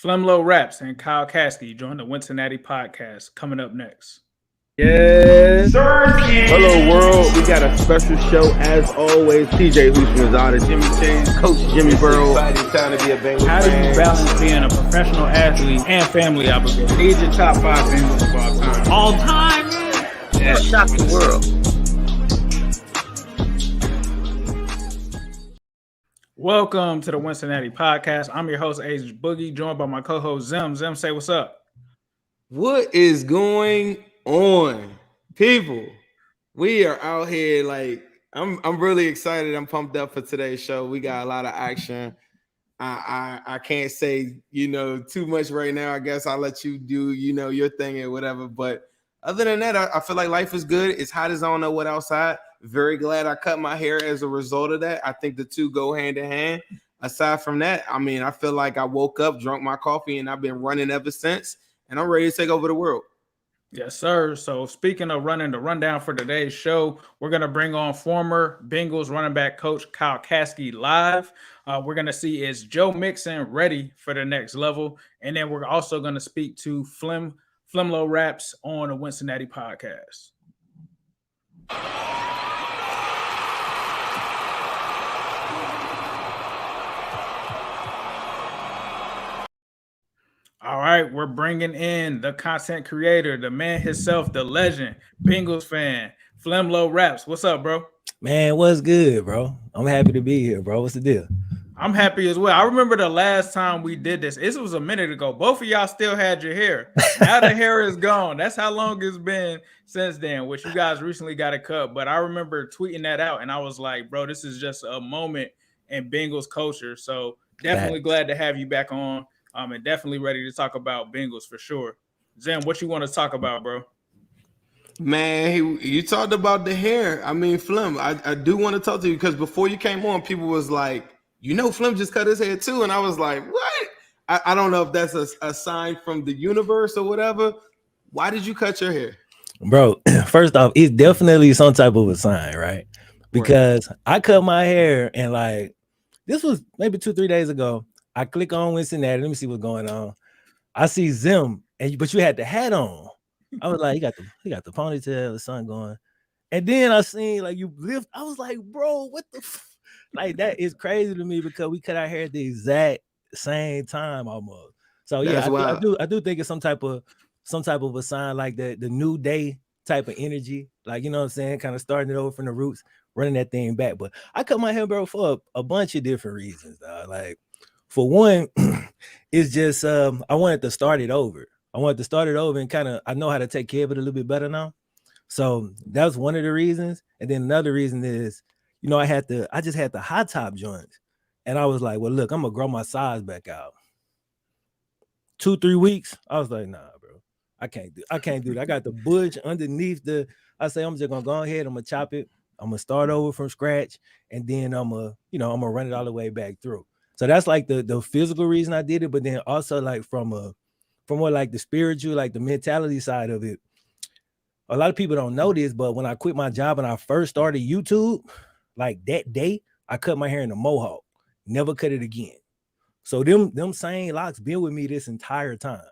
FlemLo Raps and Kyle Caskey join the Wincinnati Podcast. Coming up next. Yes. Hello, world. We got a special show as always. TJ Houshmanzada, Jimmy Chase, Coach Jimmy Burrow. How do you balance being a professional athlete and family obligation? These are top 5 Bengals of all time. All time? Yeah. Shock the world. Welcome to the Wincinnati Podcast. I'm your host, Ace Boogie, joined by my co-host, Zim. Zim, say what's up. What is going on, people? We are out here like I'm really excited. I'm pumped up for today's show. We got a lot of action. I can't say too much right now. I guess I'll let you do your thing or whatever. But other than that, I feel like life is good. It's hot as I don't know what outside. Very glad I cut my hair as a result of that. I think the two go hand in hand. Aside from that, I feel like I woke up, drunk my coffee, and I've been running ever since. And I'm ready to take over the world. Yes, sir. So speaking of running, the rundown for today's show, we're going to bring on former Bengals running back coach Kyle Caskey live. We're going to see, is Joe Mixon ready for the next level? And then we're also going to speak to FlemLo Raps on the Wincinnati Podcast. All right, we're bringing in the content creator, the man himself, the legend, Bengals fan, FlemLo Raps. What's up, bro? Man, what's good, bro? I'm happy to be here, bro. What's the deal? I'm happy as well. I remember the last time we did this. This was a minute ago. Both of y'all still had your hair. Now the hair is gone. That's how long it's been since then, which you guys recently got a cut. But I remember tweeting that out, and I was like, bro, this is just a moment in Bengals culture. So definitely glad to have you back on. And definitely ready to talk about Bengals for sure. Zim, what you want to talk about, bro? Man, you talked about the hair. Flem, I do want to talk to you because before you came on, people was like, Flem just cut his hair too. And I was like, what? I don't know if that's a sign from the universe or whatever. Why did you cut your hair? Bro, first off, it's definitely some type of a sign, right? Because I cut my hair and like, this was maybe 2-3 days ago. I click on Wincinnati. Let me see what's going on. I see Zim, but you had the hat on. I was like, he got the ponytail, the sun going. And then I seen like you lift. I was like, bro, what the like that is crazy to me because we cut our hair at the exact same time almost. So yeah, I do think it's some type of a sign like the new day type of energy. Like, you know what I'm saying? Kind of starting it over from the roots, running that thing back. But I cut my hair, bro, for a bunch of different reasons, dog. Like, for one, it's just I wanted to start it over. And kind of I know how to take care of it a little bit better now. So that was one of the reasons. And then another reason is, I just had the high top joints. And I was like, well, look, I'm gonna grow my size back out. 2-3 weeks. I was like, nah, bro. I can't do that. I got the bush underneath I say I'm just gonna go ahead, I'm gonna chop it, I'm gonna start over from scratch, and then I'm gonna run it all the way back through. So that's like the physical reason I did it, but then also like from what like the spiritual, like the mentality side of it. A lot of people don't know this, but when I quit my job and I first started YouTube, like that day, I cut my hair in a mohawk, never cut it again. So them same locks been with me this entire time.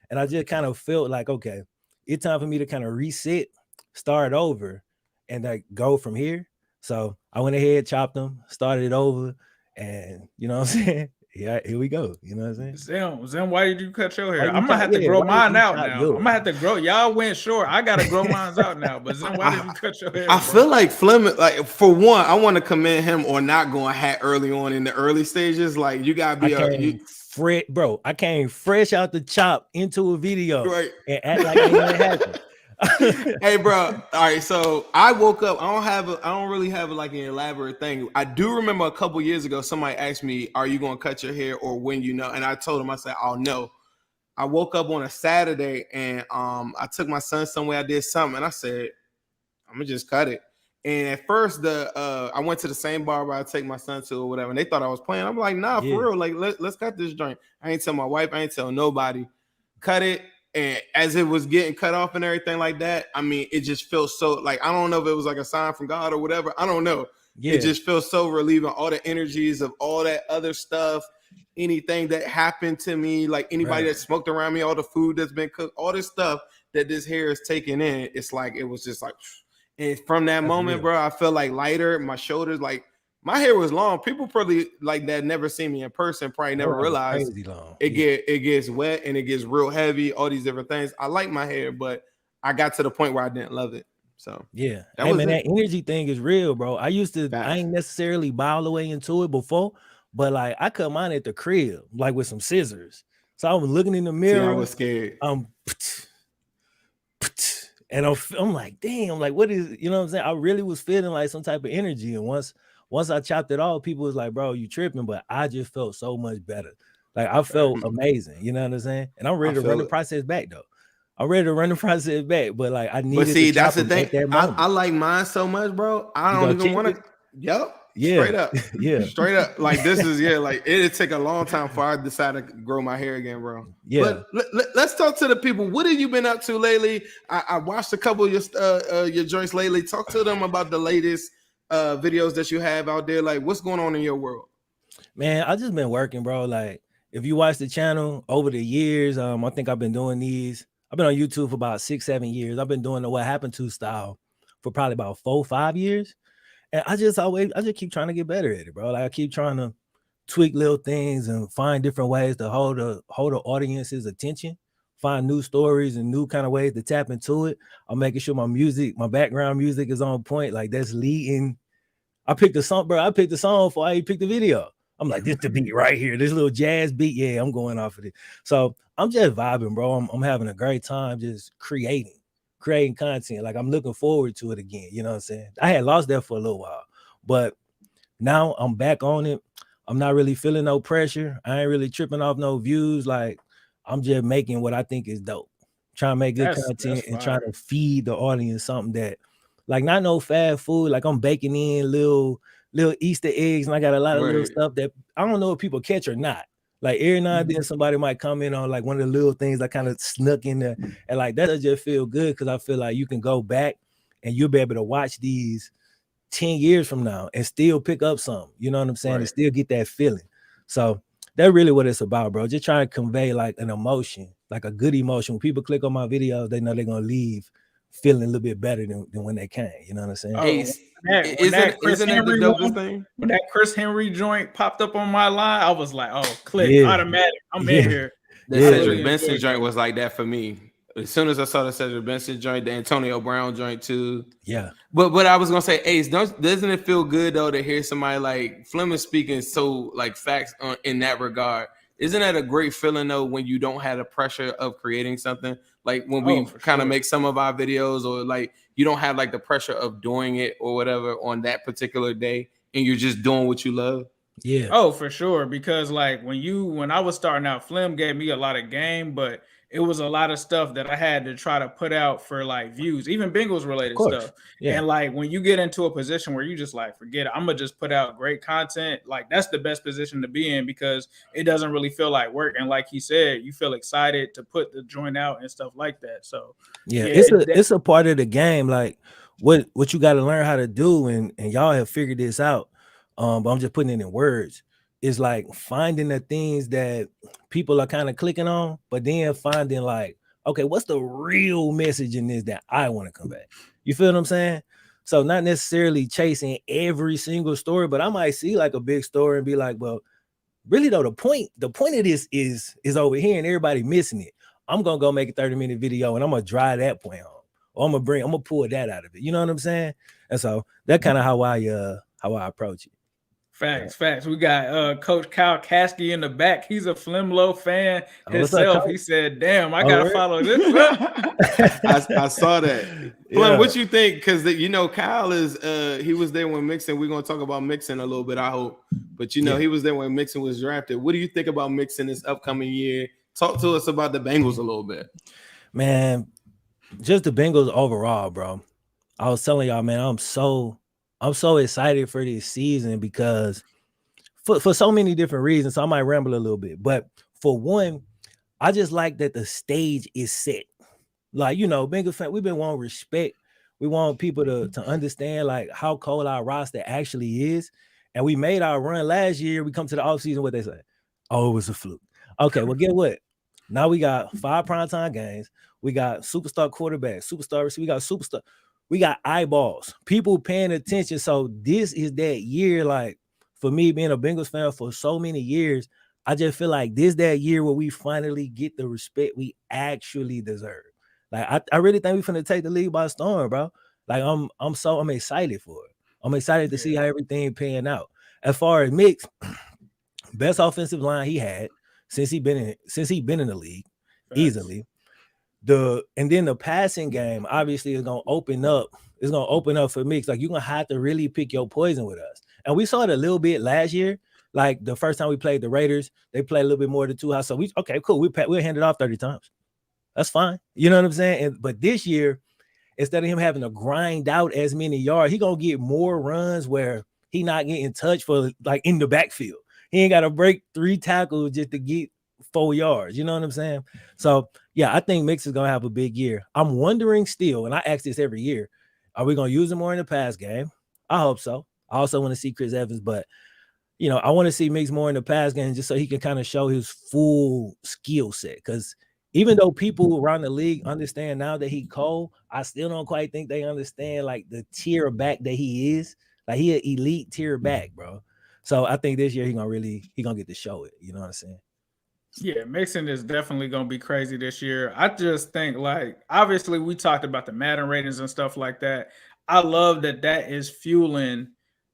And I just kind of felt like, okay, it's time for me to kind of reset, start over, and like go from here. So I went ahead, chopped them, started it over. And you know what I'm saying? Yeah, here we go. You know what I'm saying? Zim, why did you cut your hair? I'm gonna have to grow mine out now. I'm gonna have to grow. Y'all went short. I gotta grow mine out now. But Zim, why did you cut your hair? I feel like Flem, like for one, I want to commend him on not going hat early on in the early stages. Like you gotta be bro. I came fresh out the chop into a video right. And act like it didn't happen. Hey, bro. All right, so I woke up. I don't really have like an elaborate thing. I do remember a couple years ago, somebody asked me, "Are you gonna cut your hair or when you know?" And I told him, I said, "I'll know." I woke up on a Saturday and I took my son somewhere. I did something, and I said, "I'm gonna just cut it." And at first, I went to the same barber I take my son to or whatever, and they thought I was playing. I'm like, "Nah, for real. Like, let's cut this joint." I ain't tell my wife. I ain't tell nobody. Cut it. And as it was getting cut off and everything like that, it just feels so like, I don't know if it was like a sign from God or whatever. I don't know. Yeah. It just feels so relieving. All the energies of all that other stuff anything that happened to me, like anybody that smoked around me, all the food that's been cooked, all this stuff that this hair is taking in. It's like, it was just like, and from that moment, bro, I felt like lighter. My shoulders, like my hair was long. People probably like that never seen me in person, probably never realized it gets wet and it gets real heavy, all these different things. I like my hair, but I got to the point where I didn't love it. So yeah, that energy thing is real, bro. I ain't necessarily buy all the way into it before, but like I cut mine at the crib, like with some scissors. So I was looking in the mirror. I was scared. And I'm like, damn, like what is, you know what I'm saying? I really was feeling like some type of energy. And once I chopped it off, people was like, bro, you tripping, but I just felt so much better. Like I felt amazing, you know what I'm saying? And I'm ready to run the process back though. I'm ready to run the process back, but like I need. But see, that's the thing. I like mine so much, bro. I don't even want to. Yep. Yeah. Straight up. Yeah. Straight up. Like this is like it'd take a long time before I decide to grow my hair again, bro. Yeah. But let's talk to the people. What have you been up to lately? I watched a couple of your joints lately. Talk to them about the latest videos that you have out there. Like what's going on in your world? Man, I just been working, bro. Like if you watch the channel over the years, I think I've been doing these. I've been on YouTube for about 6-7 years. I've been doing the What Happened To style for probably about 4-5 years. And I just keep trying to get better at it, bro. Like I keep trying to tweak little things and find different ways to hold the audience's attention, find new stories and new kind of ways to tap into it. I'm making sure my background music is on point. Like that's leading. I picked the song before I picked the video. I'm like, this the beat right here, this little jazz beat. Yeah, I'm going off of it. So I'm just vibing, bro. I'm having a great time just creating content. Like I'm looking forward to it again. You know what I'm saying? I had lost that for a little while, but now I'm back on it. I'm not really feeling no pressure. I ain't really tripping off no views. Like I'm just making what I think is dope. Trying to make good content and trying to feed the audience something that, like, not no fast food. Like I'm baking in little Easter eggs, and I got a lot of little stuff that I don't know if people catch or not. Like every now and then somebody might come in on like one of the little things I kind of snuck in there, and like that just feel good because I feel like you can go back and you'll be able to watch these 10 years from now and still pick up something. You know what I'm saying? And still get that feeling. So that's really what it's about, bro. Just trying to convey like an emotion, like a good emotion. When people click on my videos, they know they're gonna leave feeling a little bit better than when they came. You know what I'm saying? Ace, isn't that the dopest thing? When that Chris Henry joint popped up on my line, I was like, oh, click, automatic. I'm in here. The Cedric Benson joint was like that for me. As soon as I saw the Cedric Benson joint, the Antonio Brown joint too. Yeah. But I was gonna say, Ace, doesn't it feel good though to hear somebody like Flem is speaking so like facts in that regard? Isn't that a great feeling though when you don't have the pressure of creating something? Like when we kind of make some of our videos, or like you don't have like the pressure of doing it or whatever on that particular day, and you're just doing what you love. Yeah. Oh, for sure. Because like when I was starting out, Flem gave me a lot of game, but it was a lot of stuff that I had to try to put out for like views, even Bengals related stuff. Yeah. And like when you get into a position where you just like, forget it, I'm gonna just put out great content. Like that's the best position to be in because it doesn't really feel like work. And like he said, you feel excited to put the joint out and stuff like that. So it's a part of the game. Like what you got to learn how to do, and y'all have figured this out. But I'm just putting it in words. Is like finding the things that people are kind of clicking on, but then finding like, okay, what's the real message in this that I want to convey? You feel what I'm saying? So not necessarily chasing every single story, but I might see like a big story and be like, well, really though, the point of this is over here and everybody missing it. I'm gonna go make a 30-minute video and I'm gonna drive that point home, or I'm gonna pull that out of it. You know what I'm saying? And so that's kind of how I approach it. Facts. We got Coach Kyle Caskey in the back. He's a FlemLo fan himself. He said, "Damn, I gotta follow this." I saw that. Flem, what you think? Because Kyle is he was there when Mixon. We're gonna talk about Mixon a little bit, I hope. But he was there when Mixon was drafted. What do you think about Mixon this upcoming year? Talk to us about the Bengals a little bit. Man, just the Bengals overall, bro. I was telling y'all, man, I'm so excited for this season because for so many different reasons. So I might ramble a little bit, but for one, I just like that the stage is set. Like, Bengals fan, we've been wanting respect. We want people to understand like how cold our roster actually is. And we made our run last year. We come to the offseason, what they say, Oh, it was a fluke. Okay, well, get what? Now we got 5 primetime games. We got superstar quarterbacks, superstars. We got superstar. We got eyeballs, people paying attention. So this is that year. Like for me, being a Bengals fan for so many years, I just feel like this that year where we finally get the respect we actually deserve. Like I really think we're finna take the league by storm, bro. Like I'm excited for it. I'm excited to see how everything pan out. As far as Mix, best offensive line he had since he been in the league, easily. And then the passing game obviously is gonna open up. It's gonna open up for Mix. Like you're gonna have to really pick your poison with us. And we saw it a little bit last year. Like the first time we played the Raiders, they played a little bit more than 2 high. So okay, cool. We'll hand it off 30 times. That's fine. You know what I'm saying? But this year, instead of him having to grind out as many yards, he gonna get more runs where he not getting touched for like in the backfield. He ain't got to break 3 tackles just to get 4 yards. You know what I'm saying? So yeah, I think Mix is gonna have a big year. I'm wondering still, and I ask this every year, are we gonna use him more in the pass game? I hope so. I also want to see Chris Evans, but you know, I want to see Mix more in the pass game just so he can kind of show his full skill set. Because even though people around the league understand now that he cold, I still don't quite think they understand like the tier back that he is. Like he an elite tier back, bro. So I think this year he gonna get to show it. You know what I'm saying? Yeah, Mixon is definitely going to be crazy this year. I just think, like, obviously we talked about the Madden ratings and stuff like that. I love that is fueling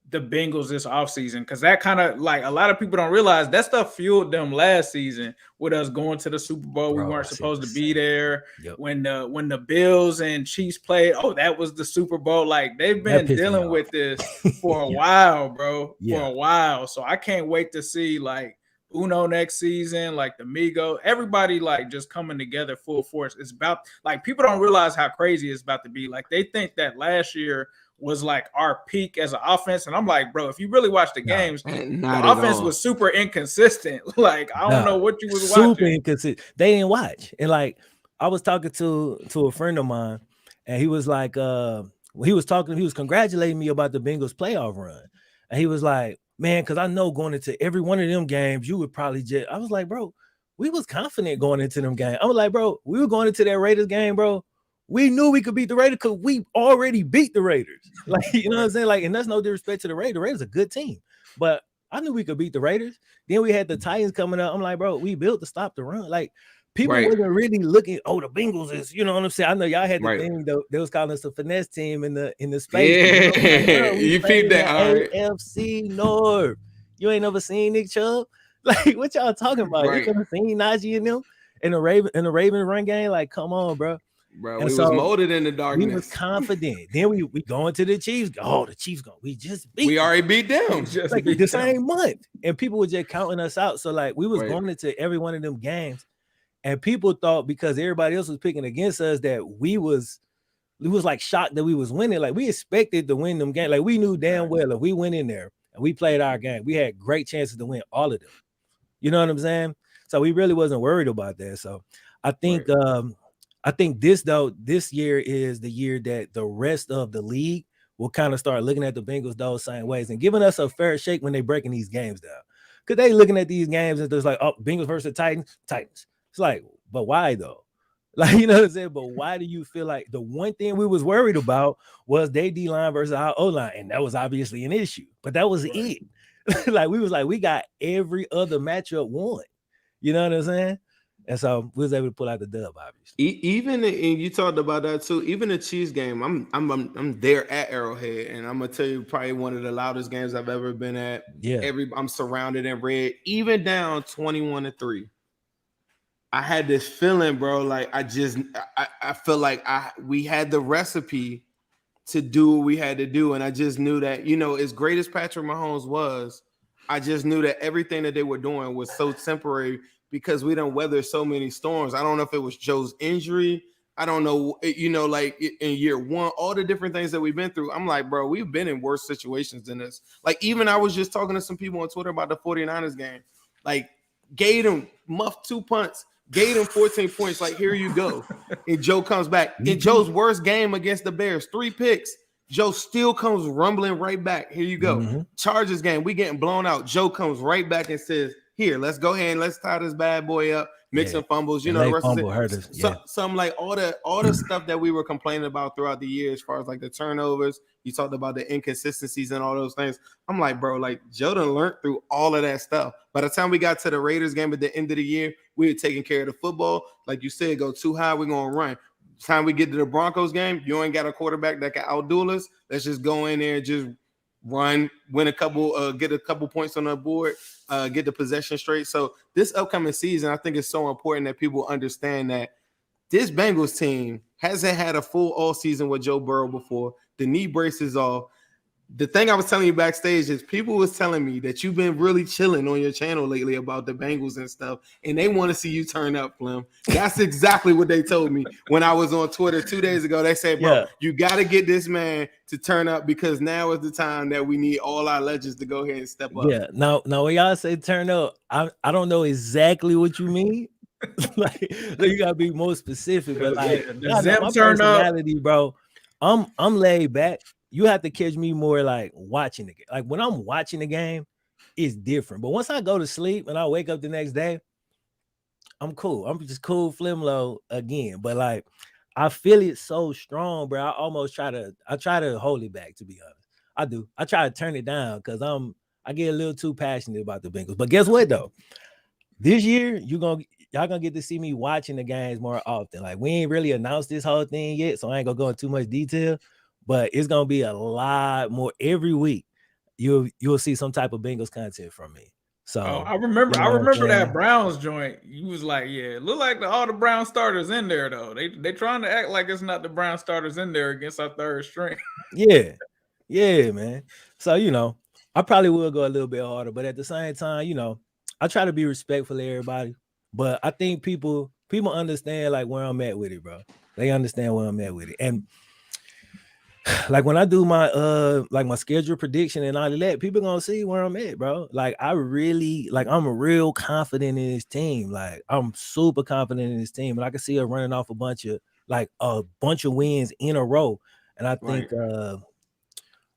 the Bengals this offseason because that kind of, like, a lot of people don't realize that stuff fueled them last season with us going to the Super Bowl. We weren't supposed to be there. Yep. When the Bills and Chiefs played, that was the Super Bowl. Like, they've been dealing with this for a while, bro, for a while. So I can't wait to see, like, Uno next season, like the Migo, everybody like just coming together full force. It's about like people don't realize how crazy it's about to be. Like they think that last year was like our peak as an offense. And I'm like, bro, if you really watch the games, the offense was super inconsistent. Like, I don't know what you was watching. Super inconsistent. They didn't watch. And like I was talking to a friend of mine, and he was like, he was congratulating me about the Bengals playoff run. And he was like, man, because I know going into every one of them games, you would probably I was like, bro, we was confident going into them games. I was like, bro, we were going into that Raiders game, bro. We knew we could beat the Raiders because we already beat the Raiders. Like, you know what I'm saying? Like, and that's no disrespect to the Raiders. The Raiders are a good team. But I knew we could beat the Raiders. Then we had the Titans coming up. I'm like, bro, we built to stop the run. Like, people wasn't really looking, the Bengals is, you know what I'm saying? I know y'all had the thing, they was calling us a finesse team in the space. Yeah, you peeped that. AFC North. You ain't never seen Nick Chubb? Like, what y'all talking about? You never seen Najee and them in the Raven run game? Like, come on, bro. Bro, we was molded in the darkness. We was confident. Then we going to the Chiefs. Oh, the Chiefs we just beat We already beat them. Like the same month. And people were just counting us out. So, like, we was going into every one of them games. And people thought because everybody else was picking against us that we was like shocked that we was winning. Like we expected to win them games. Like we knew damn well if we went in there and we played our game, we had great chances to win all of them. You know what I'm saying? So we really wasn't worried about that. So I think this year is the year that the rest of the league will kind of start looking at the Bengals those same ways and giving us a fair shake when they breaking these games down. Because they looking at these games and there's like, Bengals versus Titans. It's like, but why though? Like, you know what I'm saying? But why do you feel like the one thing we was worried about was their D-line versus our O-line? And that was obviously an issue. But that was it. Like, we was like, we got every other matchup won. You know what I'm saying? And so we was able to pull out the dub, obviously. Even and you talked about that too. Even the Chiefs game, I'm there at Arrowhead, and I'm gonna tell you probably one of the loudest games I've ever been at. Yeah, I'm surrounded in red, even down 21-3. I had this feeling, bro. Like I feel like we had the recipe to do what we had to do, and I just knew that, you know, as great as Patrick Mahomes was, I just knew that everything that they were doing was so temporary because we done weathered so many storms. I don't know if it was Joe's injury. I don't know, you know, like in year one, all the different things that we've been through. I'm like, bro, we've been in worse situations than this. Like, even I was just talking to some people on Twitter about the 49ers game. Like, gave them muffed 2 punts. Gave him 14 points. Like, here you go. And Joe comes back. In Joe's worst game against the Bears, 3 picks. Joe still comes rumbling right back. Here you go. Chargers game, we getting blown out. Joe comes right back and says, here, let's go ahead and let's tie this bad boy up, make some fumbles, the rest of it. Some like all the stuff that we were complaining about throughout the year, as far as like the turnovers. You talked about the inconsistencies and all those things. I'm like, bro, like Joe done learned through all of that stuff. By the time we got to the Raiders game at the end of the year, we were taking care of the football. Like you said, go too high, we're gonna run. Time we get to the Broncos game, you ain't got a quarterback that can outduel us. Let's just go in there and just run, win a couple, get a couple points on the board, get the possession straight. So this upcoming season, I think it's so important that people understand that this Bengals team hasn't had a full all season with Joe Burrow before. The knee braces off. The thing I was telling you backstage is people was telling me that you've been really chilling on your channel lately about the Bengals and stuff, and they want to see you turn up, Flem. That's exactly what they told me when I was on Twitter 2 days ago. They said, bro, you got to get this man to turn up because now is the time that we need all our legends to go ahead and step up. Yeah, now when y'all say turn up, I don't know exactly what you mean. like you gotta be more specific, but like my personality, bro. I'm laid back. You have to catch me more like watching the game. Like when I'm watching the game, it's different. But once I go to sleep and I wake up the next day, I'm cool. I'm just cool FlemLo again. But like I feel it so strong, bro. I try to hold it back, to be honest. I do. I try to turn it down because I get a little too passionate about the Bengals. But guess what though? This year, y'all gonna get to see me watching the games more often. Like we ain't really announced this whole thing yet, so I ain't gonna go into too much detail. But it's gonna be a lot more every week. You'll see some type of Bengals content from me. So I remember that Browns joint. You was like, yeah, it look like all the Brown starters in there though. They trying to act like it's not the Brown starters in there against our third string. yeah, man. So I probably will go a little bit harder, but at the same time, I try to be respectful of everybody. But I think people understand like where I'm at with it, bro. They understand where I'm at with it. And like when I do my like my schedule prediction and all of that, people gonna see where I'm at, bro. Like I'm real confident in this team. Like I'm super confident in this team, and I can see her running off a bunch of wins in a row. And I think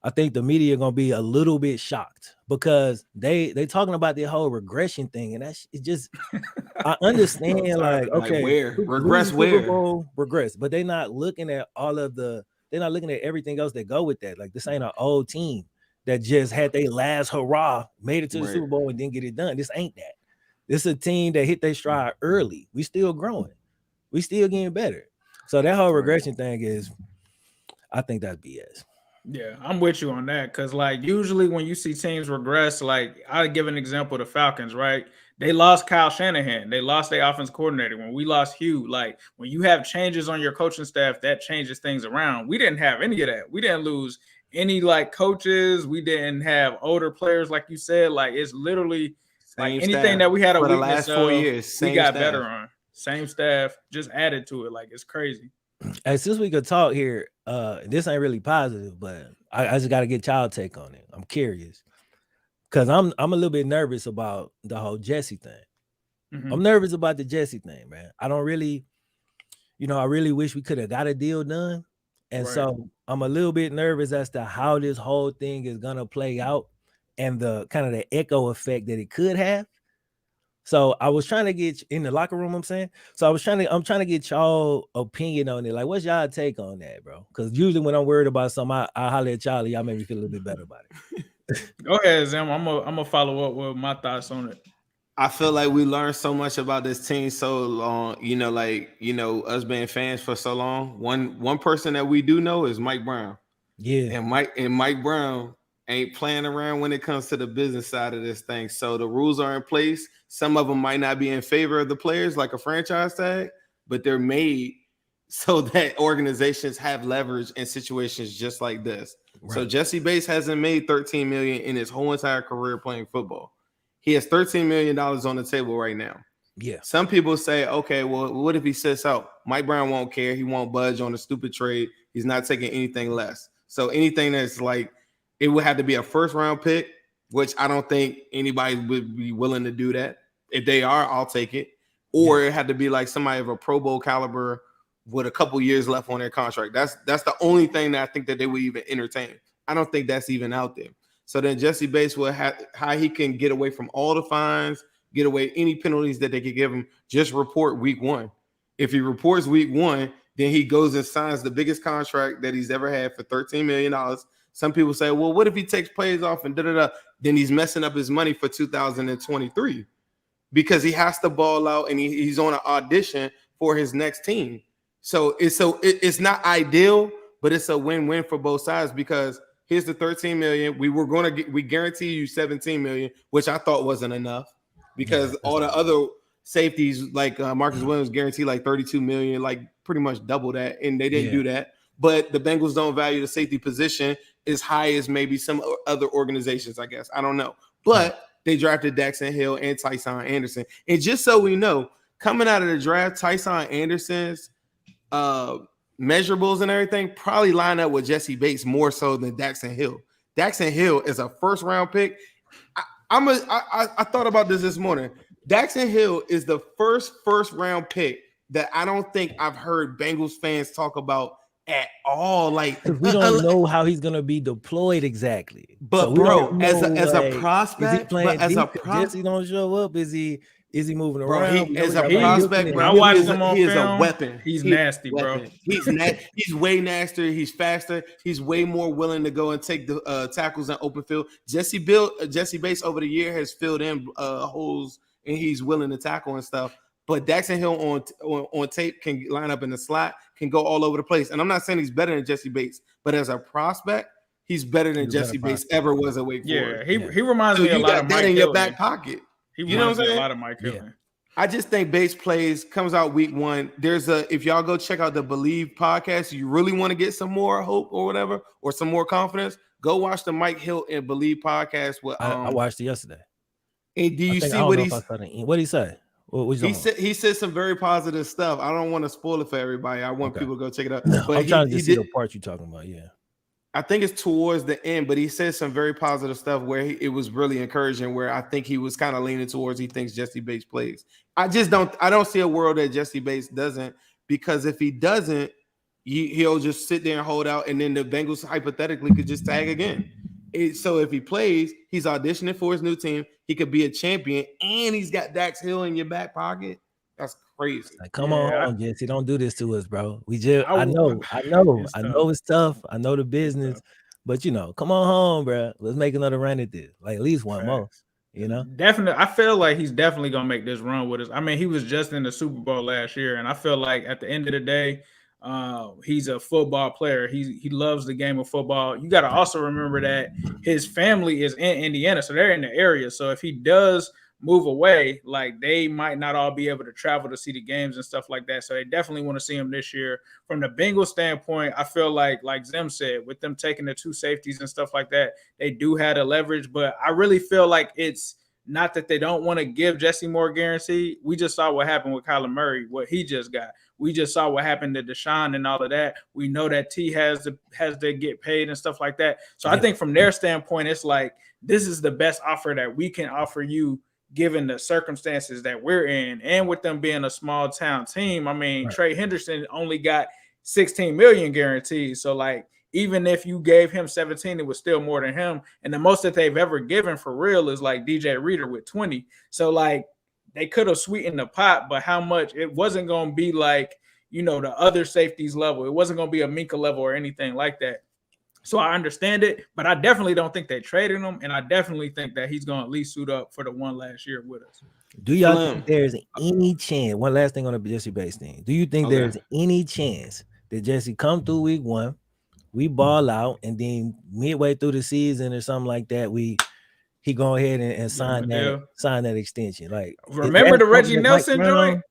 I think the media gonna be a little bit shocked because they talking about the whole regression thing, and it's just I understand like okay, where regress, but they're not looking at they're not looking at everything else that go with that. Like this ain't an old team that just had their last hurrah, made it to the Super Bowl and didn't get it done. This ain't that. This is a team that hit their stride early. We still growing. We still getting better. So that whole regression thing is, I think that's BS. Yeah, I'm with you on that because like usually when you see teams regress, like I'll give an example, the Falcons, right? They lost Kyle Shanahan. They lost their offense coordinator. When we lost Hugh, like when you have changes on your coaching staff, that changes things around. We didn't have any of that. We didn't lose any like coaches. We didn't have older players, like you said. Like it's literally like anything that we had a for weakness the last 4 of, years. We got better on. Same staff, just added to it. Like it's crazy. Hey, since we could talk here, this ain't really positive, but I just got to get y'all take on it. I'm curious. Because I'm a little bit nervous about the whole Jesse thing. Mm-hmm. I'm nervous about the Jesse thing, man. I don't really, I really wish we could have got a deal done. And so I'm a little bit nervous as to how this whole thing is going to play out and the kind of the echo effect that it could have. So I was trying to get in the locker room, I'm saying. So I'm trying to get y'all opinion on it. Like, what's y'all take on that, bro? Because usually when I'm worried about something, I holler at y'all. Y'all make me feel a little bit better about it. Go ahead, Zim. I'm gonna follow up with my thoughts on it. I feel like we learned so much about this team so long, us being fans for so long. One person that we do know is Mike Brown. Yeah. And Mike Brown ain't playing around when it comes to the business side of this thing. So the rules are in place. Some of them might not be in favor of the players, like a franchise tag, but they're made so that organizations have leverage in situations just like this. Right. So Jesse Bates hasn't made $13 million in his whole entire career playing football. He has $13 million on the table right now. Yeah. Some people say, okay, well, what if he sits out? Mike Brown won't care. He won't budge on a stupid trade. He's not taking anything less. So anything that's like, it would have to be a first round pick, which I don't think anybody would be willing to do that. If they are, I'll take it. Or it had to be like somebody of a Pro Bowl caliber with a couple years left on their contract. That's the only thing that I think that they would even entertain. I don't think that's even out there. So then Jesse Bates will have how he can get away from all the fines, get away any penalties that they could give him. Just report week 1. If he reports week 1, then he goes and signs the biggest contract that he's ever had for $13 million. Some people say, well, what if he takes plays off and da-da-da? Then he's messing up his money for 2023 because he has to ball out and he's on an audition for his next team. So it's not ideal, but it's a win-win for both sides because here's the $13 million. We guarantee you $17 million, which I thought wasn't enough because all the other safeties like Marcus Williams guaranteed like $32 million, like pretty much double that, and they didn't do that. But the Bengals don't value the safety position as high as maybe some other organizations, I guess. I don't know. But they drafted Daxton Hill and Tyson Anderson. And just so we know, coming out of the draft, Tyson Anderson's measurables and everything probably line up with Jesse Bates more so than Daxton Hill. Daxton Hill is a first-round pick. I thought about this morning. Daxton Hill is the first-round pick that I don't think I've heard Bengals fans talk about at all. Like we don't know how he's gonna be deployed exactly. But so bro, as a prospect, Jesse don't show up. Is he moving around? As a prospect, bro, I watched him on he is film. A weapon. He's nasty, bro. He's way nastier. He's faster. He's way more willing to go and take the tackles in open field. Jesse Bates over the year has filled in holes and he's willing to tackle and stuff. But Daxton Hill on tape can line up in the slot, can go all over the place. And I'm not saying he's better than Jesse Bates, but as a prospect, he's better than Jesse Bates ever was at Wake Forest. He reminds me a lot of Mike in Hilton. Your back pocket. He reminds me a lot of Mike Hilton. I just think Bates comes out week 1. If y'all go check out the Believe podcast, you really want to get some more hope or whatever, or some more confidence, go watch the Mike Hilton Believe podcast. With I watched it yesterday. And do you see what did he say? He said some very positive stuff. I don't want to spoil it for everybody. I want people to go check it out. But I'm trying to see the part you're talking about. Yeah, I think it's towards the end, but he said some very positive stuff where it was really encouraging. Where I think he was kind of leaning towards he thinks Jesse Bates plays. I don't see a world that Jesse Bates doesn't, because if he doesn't, he'll just sit there and hold out, and then the Bengals hypothetically could just tag again. So if he plays, he's auditioning for his new team. He could be a champion, and he's got Dax Hill in your back pocket. That's crazy. Like, come on, Jesse, don't do this to us, bro. I know it's tough. I know the business, but come on home, bro. Let's make another run at this. Like at least one more. Definitely. I feel like he's definitely gonna make this run with us. I mean, he was just in the Super Bowl last year, and I feel like at the end of the day, he's a football player. He loves the game of football. You got to also remember that his family is in Indiana, so they're in the area. So if he does move away, like they might not all be able to travel to see the games and stuff like that. So they definitely want to see him this year. From the Bengals standpoint, I feel like Zim said, with them taking the 2 safeties and stuff like that, they do have the leverage. But I really feel like it's not that they don't want to give Jesse more guarantee. We just saw what happened with Kyler Murray, what he just got. We just saw what happened to Deshaun and all of that. We know that T has to get paid and stuff like that. So I think from their standpoint, it's like this is the best offer that we can offer you given the circumstances that we're in. And with them being a small town team, I mean, Trey Henderson only got $16 million guaranteed. So like, even if you gave him 17, it was still more than him. And the most that they've ever given for real is like DJ Reader with 20. So like they could have sweetened the pot, but how much? It wasn't going to be like, the other safeties level. It wasn't going to be a Minka level or anything like that. So I understand it, but I definitely don't think they traded him. And I definitely think that he's going to at least suit up for the one last year with us. Do y'all think there's any chance? One last thing on the Jesse Bates thing. Do you think there's any chance that Jesse come through week 1, we ball out, and then midway through the season or something like that, he go ahead and sign that extension? Like, remember the Reggie Nelson joint?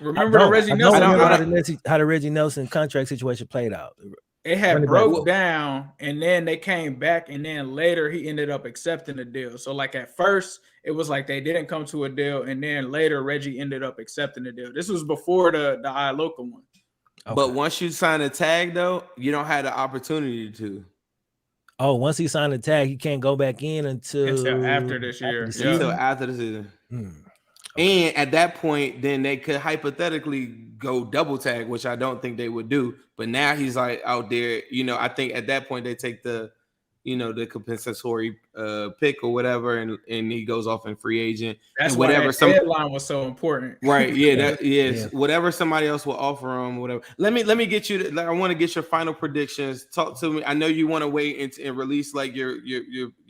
Remember the Reggie Nelson? How the Reggie Nelson contract situation played out? It had broke down, and then they came back, and then later he ended up accepting the deal. So like at first it was like they didn't come to a deal, and then later Reggie ended up accepting the deal. This was before the Iloka one. Okay. But once you sign a tag, though, you don't have the opportunity to. Oh, once he signed a tag, he can't go back in until after this year. Until after the season. And at that point, then they could hypothetically go double tag, which I don't think they would do. But now he's like out there, I think at that point they take the the compensatory pick or whatever, and he goes off in free agent. That's and why whatever that deadline was so important. Right. Yeah. Whatever somebody else will offer him, whatever. Let me get you. I want to get your final predictions. Talk to me. I know you want to wait and release like your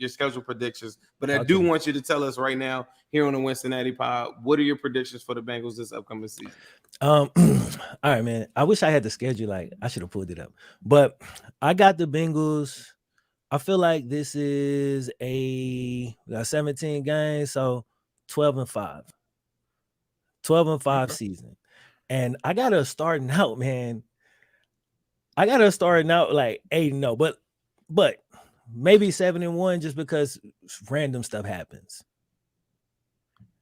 schedule predictions, but I do want you to tell us right now here on the Wincinnati Pod, what are your predictions for the Bengals this upcoming season? All right, man. I wish I had the schedule. Like, I should have pulled it up, but I got the Bengals. I feel like this is we got 17 games, so 12-5. 12-5 season. And I got us starting out, man. I got us starting out like 8-0, but maybe 7-1 just because random stuff happens.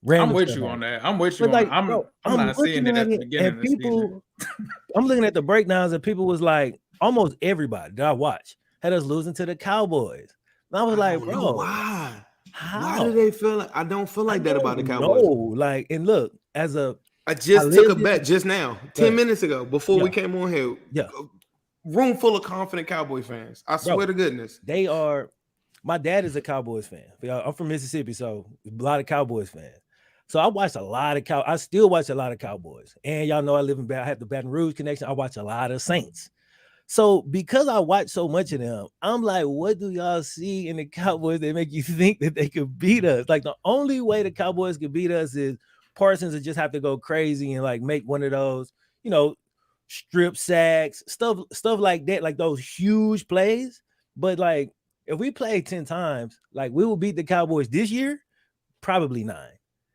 I'm with you on that. I'm with you. I'm not seeing it at the beginning of the season. I'm looking at the breakdowns and people was like, almost everybody that I watch had us losing to the Cowboys. And I was like, bro, why? How? Why do they feel like I don't feel like that about the Cowboys? No, like, and look, I just took a bet just now, 10 minutes ago, before we came on here. Yeah. Room full of confident Cowboy fans. I swear to goodness. They are. My dad is a Cowboys fan. I'm from Mississippi, so a lot of Cowboys fans. So I watched a lot of I still watch a lot of Cowboys. And y'all know I have the Baton Rouge connection. I watch a lot of Saints. So because I watch so much of them, I'm like, what do y'all see in the Cowboys that make you think that they could beat us? Like, the only way the Cowboys could beat us is Parsons would just have to go crazy and like make one of those, strip sacks, stuff like that, like those huge plays. But like, if we play 10 times, like, we will beat the Cowboys this year, probably 9.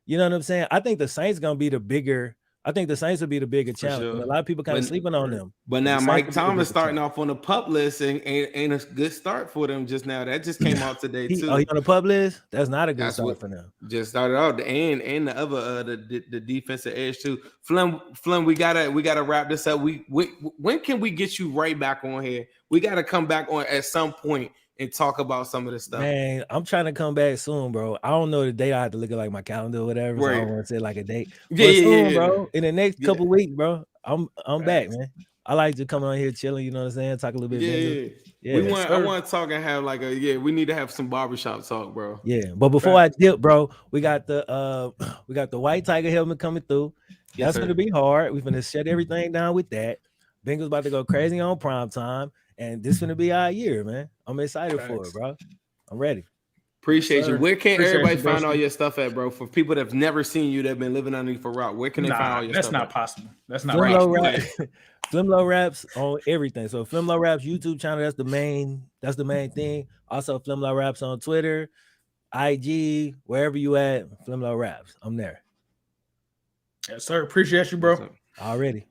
You know what I'm saying? I think the Saints will be the bigger challenge. Sure. A lot of people kind of sleeping on them. But now Mike Thomas starting off on the pup list and ain't a good start for them just now. That just came out today too. He on the pup list? That's not a good start for them. Just started out and the other the defensive edge too. Flem, we gotta wrap this up. When can we get you right back on here? We gotta come back on at some point and talk about some of this stuff. Man, I'm trying to come back soon, bro. I don't know the date. I have to look at like my calendar or whatever. So I don't want to say like a date. Bro. In the next couple weeks, bro, I'm back, man. I like to come on here chilling, you know what I'm saying? Talk a little bit. I want to talk and have like we need to have some barbershop talk, bro. Yeah, but before I dip, bro, we got the white tiger helmet coming through. That's gonna be hard. We're gonna shut everything down with that. Bengals about to go crazy on prime time. And this is going to be our year, man. I'm excited for it, bro. I'm ready. Appreciate you. Where can everybody find all your stuff at, bro? For people that have never seen you, that have been living underneath a rock, where can they find all your stuff? That's not possible. That's not right. FlemLo Raps on everything. So FlemLo Raps YouTube channel, that's the main thing. Also FlemLo Raps on Twitter, IG, wherever you at, FlemLo Raps. I'm there. Yes, sir. Appreciate you, bro. Already.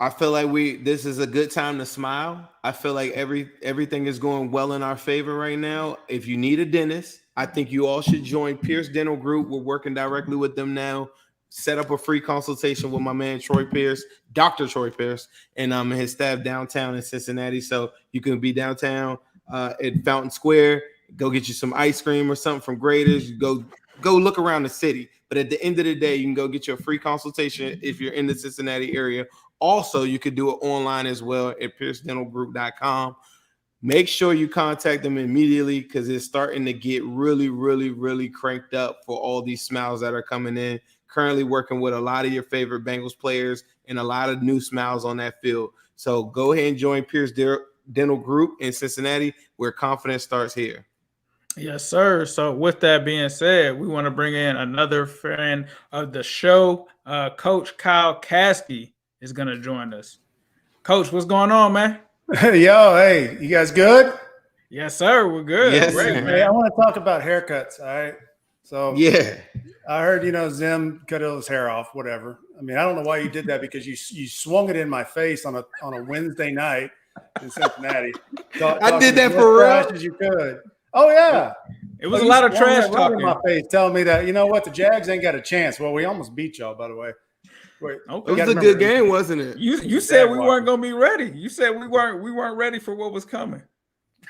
I feel like this is a good time to smile. I feel like everything is going well in our favor right now. If you need a dentist, I think you all should join Pierce Dental Group. We're working directly with them now. Set up a free consultation with my man Troy Pierce, Dr. Troy Pierce, and his staff downtown in Cincinnati. So you can be downtown at Fountain Square. Go get you some ice cream or something from Grader's. Go look around the city. But at the end of the day, you can go get your free consultation if you're in the Cincinnati area. Also, you could do it online as well at piercedentalgroup.com. Make sure you contact them immediately because it's starting to get really, really, really cranked up for all these smiles that are coming in. Currently working with a lot of your favorite Bengals players and a lot of new smiles on that field. So go ahead and join Pierce Dental Group in Cincinnati, where confidence starts here. Yes, sir. So with that being said, we want to bring in another friend of the show. Coach Kyle Caskey is going to join us. Coach, what's going on, man? Yo, hey, you guys good? Yes, sir. We're good. Yes, great, man. Hey, I want to talk about haircuts, all right? So yeah, I heard, Zim cut his hair off, whatever. I mean, I don't know why you did that because you swung it in my face on a Wednesday night in Cincinnati. I did that for real. As you could. Oh, yeah. It was a lot of trash talking in my face, telling me that, you know what, the Jags ain't got a chance. Well, we almost beat y'all, by the way. Wait, it was a good game, wasn't it? You said we weren't gonna be ready. You said we weren't ready for what was coming.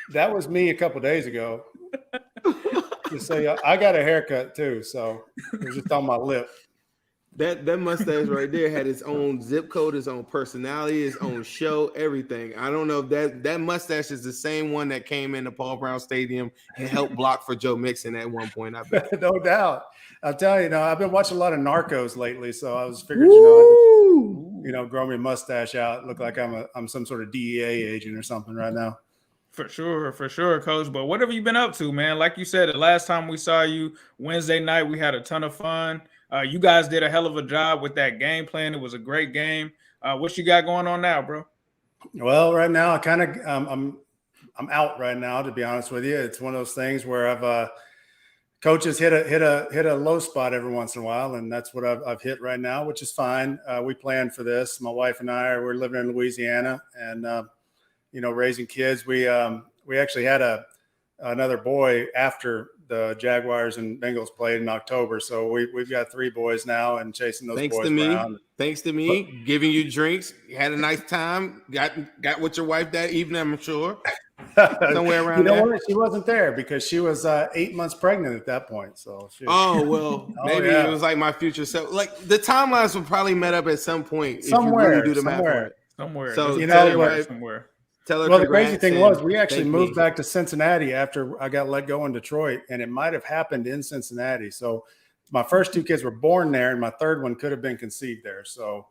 That was me a couple of days ago. Just say I got a haircut too, so it was just on my lip. That mustache right there had its own zip code, its own personality, its own show, everything. I don't know if that mustache is the same one that came into Paul Brown Stadium and helped block for Joe Mixon at one point. I bet. No doubt. I'll tell you, I've been watching a lot of Narcos lately, so I was figured, grow my mustache out, look like I'm some sort of DEA agent or something right now. For sure, Coach. But what have you been up to, man? Like you said, the last time we saw you Wednesday night, we had a ton of fun. You guys did a hell of a job with that game plan. It was a great game. What you got going on now, bro? Well, right now, I'm out right now. To be honest with you, it's one of those things where I've coaches hit a low spot every once in a while, and that's what I've hit right now, which is fine. We planned for this. My wife and we're living in Louisiana, and raising kids. We actually had another boy after the Jaguars and Bengals played in October. So we've got 3 boys now and chasing those boys around. Thanks to me, giving you drinks. You had a nice time. Got with your wife that evening, I'm sure. Somewhere around there. What? She wasn't there because she was 8 months pregnant at that point. So maybe it was like my future self. Like the timelines will probably met up at some point. Somewhere. If you really do the math on it. Somewhere. So somewhere. Tell her well, the crazy thing was we actually moved back. back to Cincinnati after I got let go in Detroit, and it might have happened in Cincinnati. So my first 2 kids were born there, and my third one could have been conceived there. So,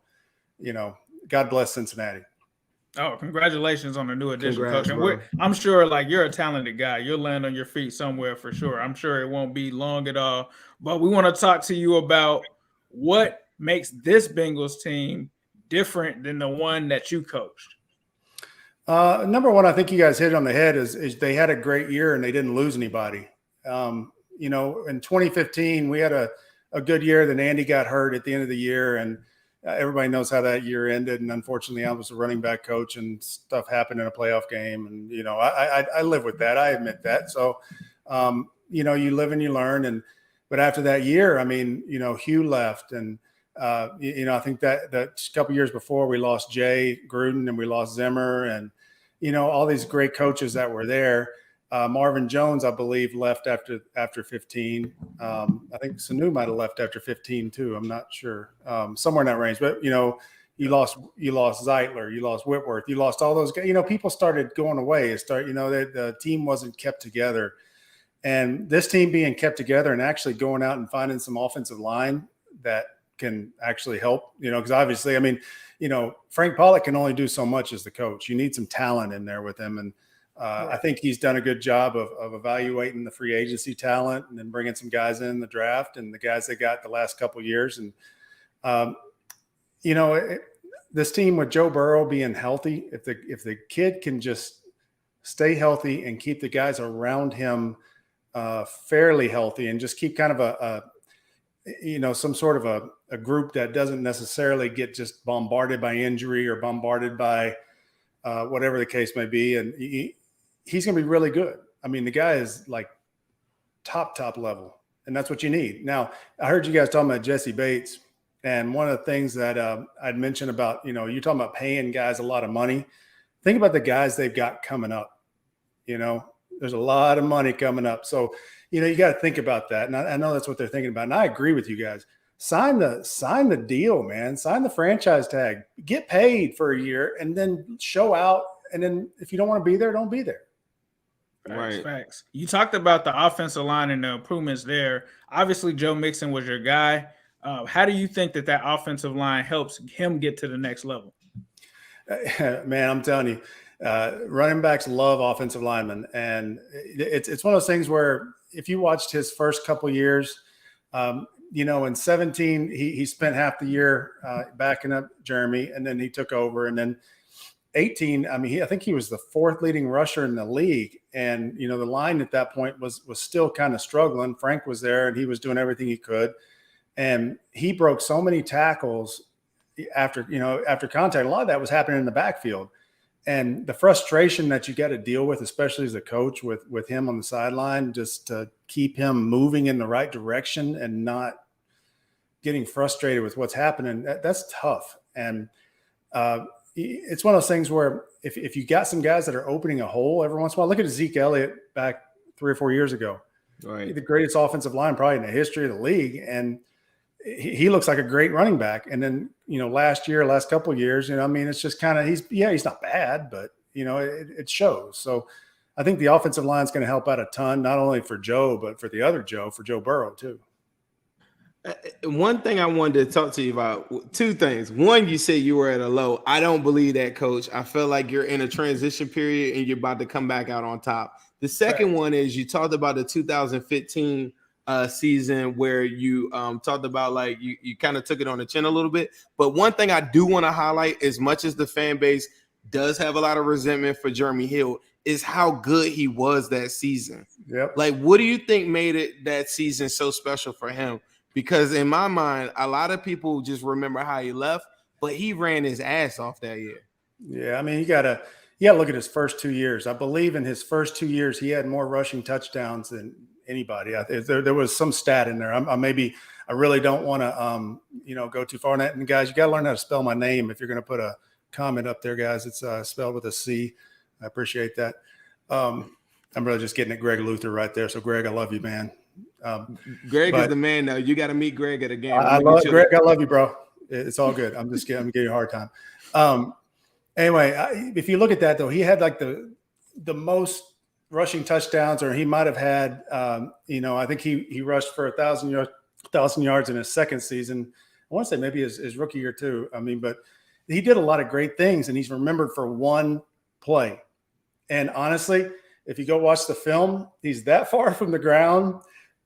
God bless Cincinnati. Oh, congratulations on the new addition, Coach. And bro. I'm sure, you're a talented guy. You'll land on your feet somewhere for sure. I'm sure it won't be long at all. But we want to talk to you about what makes this Bengals team different than the one that you coached. Number one, I think you guys hit it on the head is they had a great year and they didn't lose anybody. In 2015, we had a good year. Then Andy got hurt at the end of the year, and everybody knows how that year ended. And unfortunately, I was a running back coach, and stuff happened in a playoff game. And I live with that. I admit that. So, you live and you learn. But after that year, Hugh left, and I think that a couple years before we lost Jay Gruden and we lost Zimmer, and all these great coaches that were there. Marvin Jones, I believe, left after 15. I think Sanu might have left after 15 too. I'm not sure. Somewhere in that range. But you lost Zeitler, you lost Whitworth, you lost all those guys. People started going away. The team wasn't kept together, and this team being kept together and actually going out and finding some offensive line that can actually help, because obviously, Frank Pollock can only do so much as the coach. You need some talent in there with him. And I think he's done a good job of evaluating the free agency talent and then bringing some guys in the draft and the guys they got the last couple of years. And, this team with Joe Burrow being healthy, if the kid can just stay healthy and keep the guys around him fairly healthy and just keep kind of some sort of a group that doesn't necessarily get just bombarded by injury or bombarded by whatever the case may be. And he's going to be really good. The guy is like top level, and that's what you need. Now, I heard you guys talking about Jesse Bates, and one of the things that I'd mentioned about, you're talking about paying guys a lot of money. Think about the guys they've got coming up. There's a lot of money coming up. So, you got to think about that. And I know that's what they're thinking about. And I agree with you guys. Sign the deal, man. Sign the franchise tag. Get paid for a year and then show out. And then if you don't want to be there, don't be there. Facts. You talked about the offensive line and the improvements there. Obviously, Joe Mixon was your guy. How do you think that offensive line helps him get to the next level? Man, I'm telling you, running backs love offensive linemen. And it's one of those things where if you watched his first couple years, in 17, he spent half the year backing up Jeremy, and then he took over. And then 18, I think he was the 4th leading rusher in the league. And, the line at that point was still kind of struggling. Frank was there, and he was doing everything he could. And he broke so many tackles after contact. A lot of that was happening in the backfield. And the frustration that you got to deal with, especially as a coach with him on the sideline, just to keep him moving in the right direction and not getting frustrated with what's happening, that's tough. And it's one of those things where if you got some guys that are opening a hole every once in a while, look at Zeke Elliott back 3 or 4 years ago. Right. The greatest offensive line probably in the history of the league. And he looks like a great running back. And then, last couple of years, I mean, it's just kind of, he's not bad, but, it shows. So I think the offensive line is going to help out a ton, not only for Joe, but for the other Joe, for Joe Burrow too. One thing I wanted to talk to you about, two things. One, you said you were at a low. I don't believe that, Coach. I feel like you're in a transition period and you're about to come back out on top. The second one is you talked about the 2015 season where you talked about like you kind of took it on the chin a little bit. But one thing I do want to highlight, as much as the fan base does have a lot of resentment for Jeremy Hill, is how good he was that season. Yep. Like, what do you think made it that season so special for him? Because in my mind, a lot of people just remember how he left, but he ran his ass off that year. Yeah, I mean, you gotta look at his first 2 years. I believe in his first 2 years, he had more rushing touchdowns than anybody. There was some stat in there. I really don't want to go too far on that. And guys, you got to learn how to spell my name if you're going to put a comment up there, guys. It's spelled with a C. I appreciate that. I'm really just getting at Greg Luther right there. So Greg, I love you, man. Greg is the man now. You got to meet Greg at a game. I love Greg. I love you, bro. It's all good. I'm giving you a hard time. Anyway, if you look at that though, he had like the most rushing touchdowns, or he might have had. I think he rushed for 1,000 yards in his second season. I want to say maybe his rookie year too. I mean, but he did a lot of great things, and he's remembered for one play. And honestly, if you go watch the film, he's that far from the ground.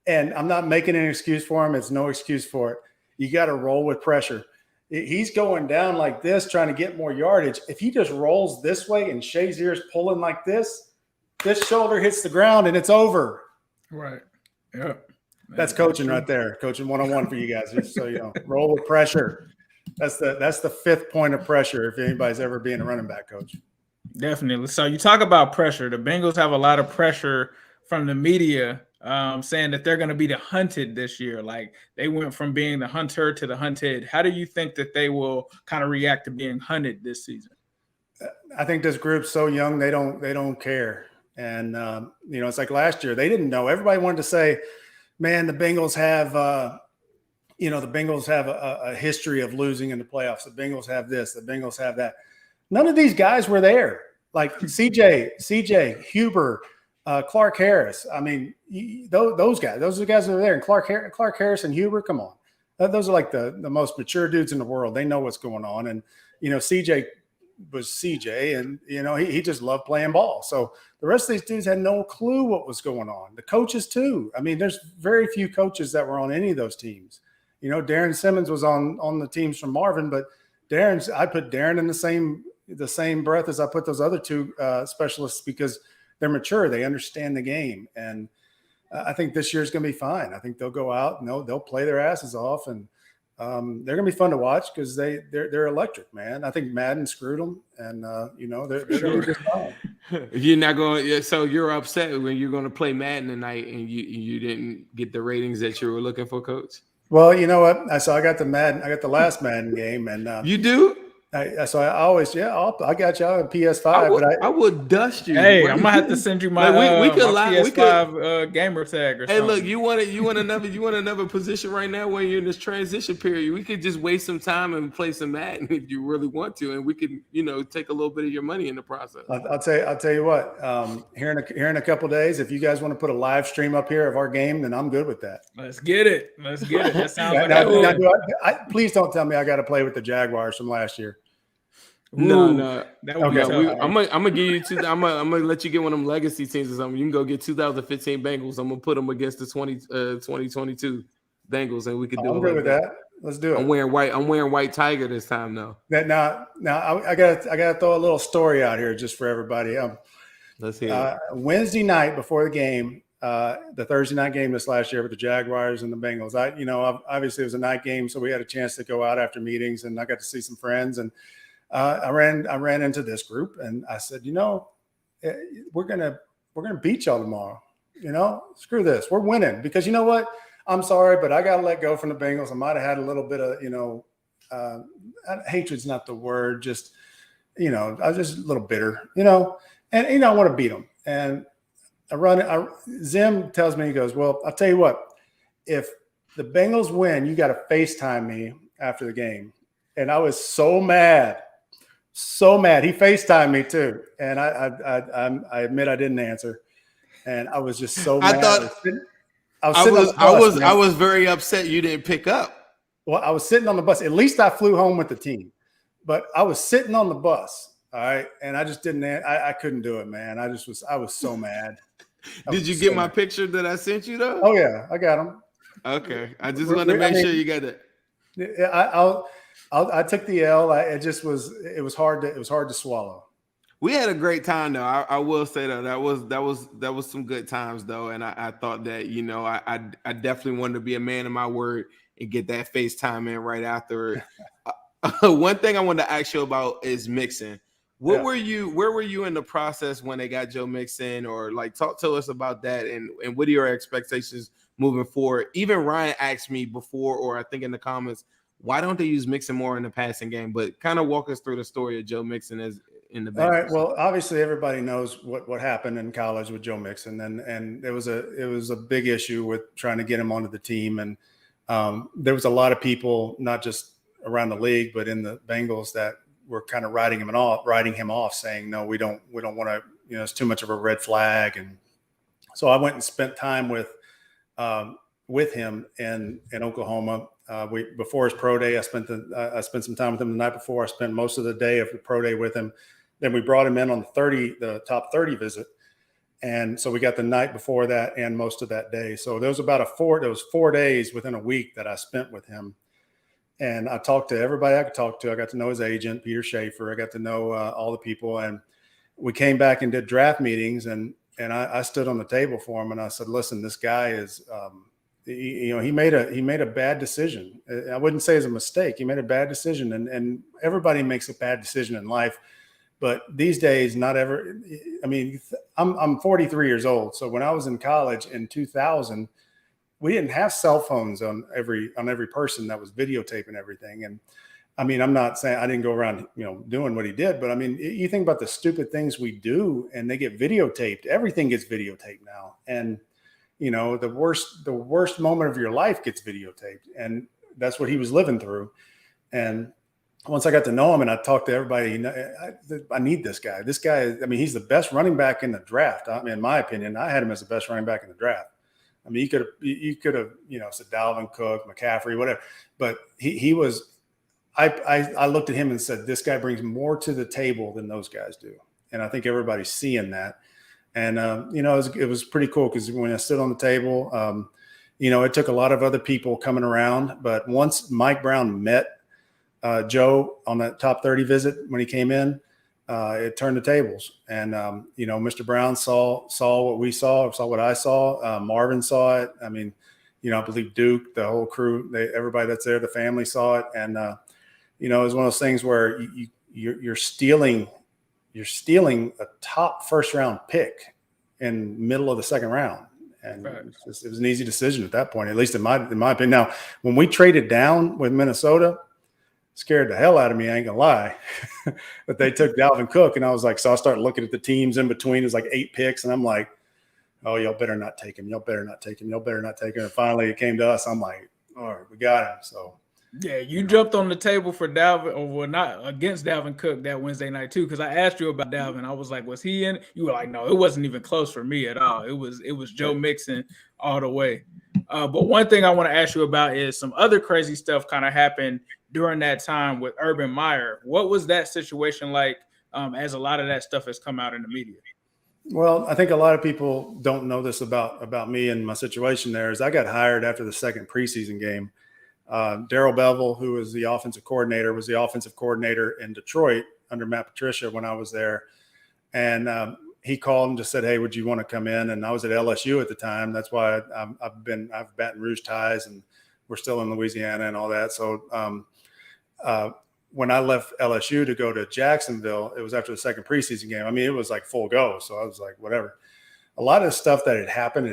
And I'm not making an excuse for him. It's no excuse for it. You got to roll with pressure. He's going down like this, trying to get more yardage. If he just rolls this way and Shazier's pulling like this shoulder hits the ground and it's over. Right. Yeah. That's coaching right there. Coaching 101 for you guys. Just so you know, roll with pressure. That's the fifth point of pressure if anybody's ever being a running back coach. Definitely. So you talk about pressure. The Bengals have a lot of pressure from the media saying that they're going to be the hunted this year. Like they went from being the hunter to the hunted. How do you think that they will kind of react to being hunted this season? I think this group's so young, they don't care. And, it's like last year, they didn't know. Everybody wanted to say, man, the Bengals have, a history of losing in the playoffs. The Bengals have this, the Bengals have that. None of these guys were there. Like CJ, Huber, Clark Harris. I mean, those guys are the guys that are there. And Clark Harris and Huber, come on. Those are like the most mature dudes in the world. They know what's going on. And, CJ was CJ, and, he just loved playing ball. So the rest of these dudes had no clue what was going on. The coaches too. I mean, there's very few coaches that were on any of those teams. Darren Simmons was on the teams from Marvin, but I put Darren in the same breath as I put those other two specialists because they're mature. They understand the game. And I think this year's going to be fine. I think they'll go out and they'll play their asses off, and they're going to be fun to watch because they're electric, man. I think Madden screwed them, and they're going to be fine. You're not going. So you're upset when you're going to play Madden tonight and you didn't get the ratings that you were looking for, Coach? Well, you know what? I got the last Madden game, and you do. I got you on PS5. I would dust you. Hey, I'm gonna have to send you my my PS5 gamer tag or something. Hey, look, you want another position right now where you're in this transition period. We could just waste some time and play some Madden if you really want to, and we could, take a little bit of your money in the process. I'll tell you what. Here in a couple of days, if you guys want to put a live stream up here of our game, then I'm good with that. Let's get it. That sounds please don't tell me I got to play with the Jaguars from last year. No. Okay. I'm gonna give you two. I'm gonna let you get one of them legacy teams or something. You can go get 2015 Bengals. I'm gonna put them against the 2022 Bengals, and we could do it. I'm good with that. Let's do it. I'm wearing white Tiger this time, though. Now I gotta throw a little story out here just for everybody. Let's hear it. Wednesday night before the game, the Thursday night game this last year with the Jaguars and the Bengals. Obviously it was a night game, so we had a chance to go out after meetings, and I got to see some friends. And I ran into this group, and I said, we're gonna beat y'all tomorrow. Screw this, we're winning, because you know what? I'm sorry, but I got to let go from the Bengals. I might have had a little bit of, hatred's not the word. Just, I was just a little bitter, and I want to beat them. And Zim tells me, he goes, well, I'll tell you what, if the Bengals win. You got to FaceTime me after the game. And I was so mad. So mad. He FaceTimed me too. And I admit I didn't answer. And I was just so mad. I was very upset you didn't pick up. Well, I was sitting on the bus. At least I flew home with the team. But I was sitting on the bus. All right. And I just didn't I couldn't do it, man. I was so mad. Did you get my picture that I sent you though? Oh yeah, I got them. Okay. I just wanted to make sure you got it. I took the L. It was hard to swallow. We had a great time though. I will say though, that was some good times though. And I thought that, I definitely wanted to be a man of my word and get that FaceTime in right after. One thing I wanted to ask you about is Mixon. Where were you in the process when they got Joe Mixon, or like talk to us about that and what are your expectations moving forward? Even Ryan asked me before, or I think in the comments, why don't they use Mixon more in the passing game? But kind of walk us through the story of Joe Mixon as in the Bengals. All right. Well, obviously everybody knows what happened in college with Joe Mixon, and it was a big issue with trying to get him onto the team, and there was a lot of people, not just around the league, but in the Bengals that were kind of writing him off, saying, no, we don't want to, it's too much of a red flag. And so I went and spent time with him in Oklahoma. Before his pro day, I spent some time with him the night before. I spent most of the day of the pro day with him. Then we brought him in on the top 30 visit. And so we got the night before that and most of that day. So there was 4 days within a week that I spent with him. And I talked to everybody I could talk to. I got to know his agent, Peter Schaefer. I got to know all the people. And we came back and did draft meetings. And I stood on the table for him. And I said, listen, this guy is, he made a bad decision. I wouldn't say it's a mistake. He made a bad decision. And everybody makes a bad decision in life. But these days, I'm 43 years old. So when I was in college in 2000, we didn't have cell phones on every person that was videotaping everything. And I mean, I'm not saying I didn't go around, doing what he did, but I mean, you think about the stupid things we do and they get videotaped. Everything gets videotaped now. And, the worst moment of your life gets videotaped. And that's what he was living through. And once I got to know him and I talked to everybody, I need this guy. This guy, he's the best running back in the draft. In my opinion, I had him as the best running back in the draft. You could have, said Dalvin Cook, McCaffrey, whatever, but he was. I looked at him and said, this guy brings more to the table than those guys do, and I think everybody's seeing that. And it was pretty cool because when I stood on the table, it took a lot of other people coming around, but once Mike Brown met Joe on that top 30 visit when he came in, it turned the tables. And, Mr. Brown saw what we saw what I saw. Marvin saw it. I believe Duke, the whole crew, everybody that's there, the family saw it. And, it was one of those things where you're stealing a top first round pick in middle of the second round. And right. It was an easy decision at that point, at least in my opinion. Now, when we traded down with Minnesota, scared the hell out of me, I ain't gonna lie. But they took Dalvin Cook, and I was like, so I started looking at the teams in between. It was like 8 picks, and I'm like, oh, y'all better not take him. Y'all better not take him. Y'all better not take him. And finally, it came to us. I'm like, all right, we got him. So yeah, you jumped on the table for Dalvin, or well, not against Dalvin Cook that Wednesday night too, because I asked you about Dalvin. I was like, was he in? You were like, no, it wasn't even close for me at all. It was Joe Mixon all the way. But one thing I want to ask you about is some other crazy stuff kind of happened during that time with Urban Meyer. What was that situation like, as a lot of that stuff has come out in the media? Well, I think a lot of people don't know this about me and my situation there is I got hired after the second preseason game. Darrell Bevell, who was the offensive coordinator, was the offensive coordinator in Detroit under Matt Patricia when I was there. And he called and just said, hey, would you want to come in? And I was at LSU at the time. That's why I've Baton Rouge ties, and we're still in Louisiana and all that. So when I left LSU to go to Jacksonville, it was after the second preseason game. It was like full go. So I was like, whatever. A lot of the stuff that had happened. A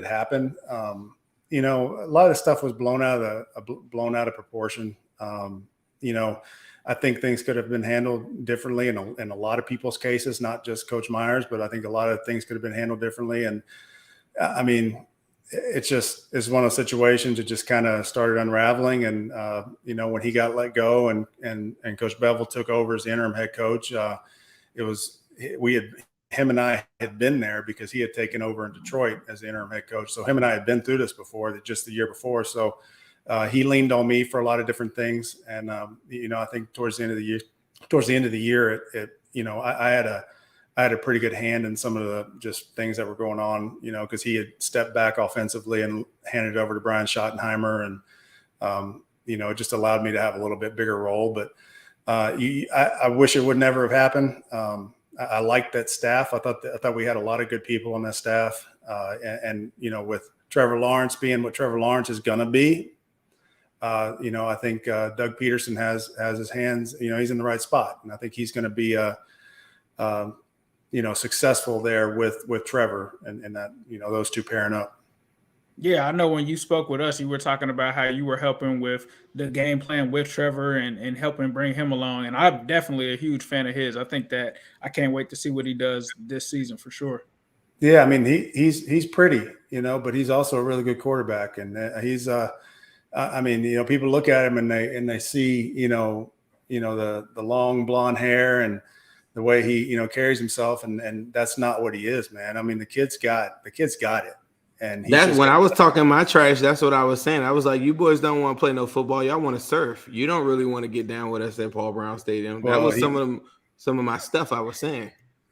lot of the stuff was blown out of proportion. I think things could have been handled differently in a lot of people's cases, not just Coach Myers, but I think a lot of things could have been handled differently. And it's one of those situations that just kind of started unraveling. And, when he got let go and Coach Bevel took over as the interim head coach, him and I had been there because he had taken over in Detroit as the interim head coach. So him and I had been through this before, just the year before. So he leaned on me for a lot of different things. And, I think towards the end of the year, I had a pretty good hand in some of the just things that were going on, because he had stepped back offensively and handed it over to Brian Schottenheimer. And, it just allowed me to have a little bit bigger role. But I wish it would never have happened. I liked that staff. I thought we had a lot of good people on that staff. And with Trevor Lawrence being what Trevor Lawrence is going to be, I think Doug Peterson has his hands, he's in the right spot. And I think he's going to be successful there with Trevor and that, those two pairing up. Yeah, I know when you spoke with us, you were talking about how you were helping with the game plan with Trevor and helping bring him along. And I'm definitely a huge fan of his. I think that I can't wait to see what he does this season for sure. Yeah, I mean, he's pretty, but he's also a really good quarterback. And he's people look at him and they see, the long blonde hair and the way he, carries himself. And that's not what he is, man. I mean, the kid's got it. And that's when I was talking my trash. That's what I was saying. I was like, you boys don't want to play no football. Y'all want to surf. You don't really want to get down with us at Paul Brown Stadium. That was some of my stuff I was saying.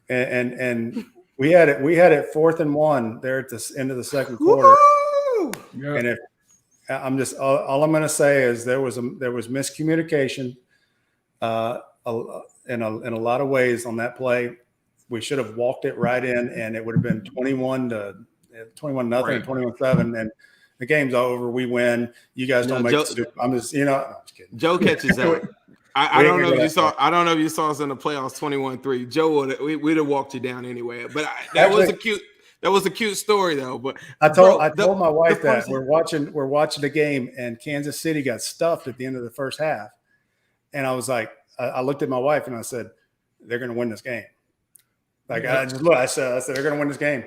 And we had it 4th and 1 there at the end of the second quarter. Yeah. And all I'm going to say is there was miscommunication in a lot of ways on that play. We should have walked it right in, and it would have been 21-0, 21-7, and the game's over. We win. You guys don't make it. I'm just kidding. Joe catches that. I don't know if you saw. I don't know if you saw us in the playoffs 21-3. Joe we'd have walked you down anyway. But that was a cute story though. But I told my wife that we're watching the game, and Kansas City got stuffed at the end of the first half, and I was like, I looked at my wife and I said, they're going to win this game. Like I said they're going to win this game.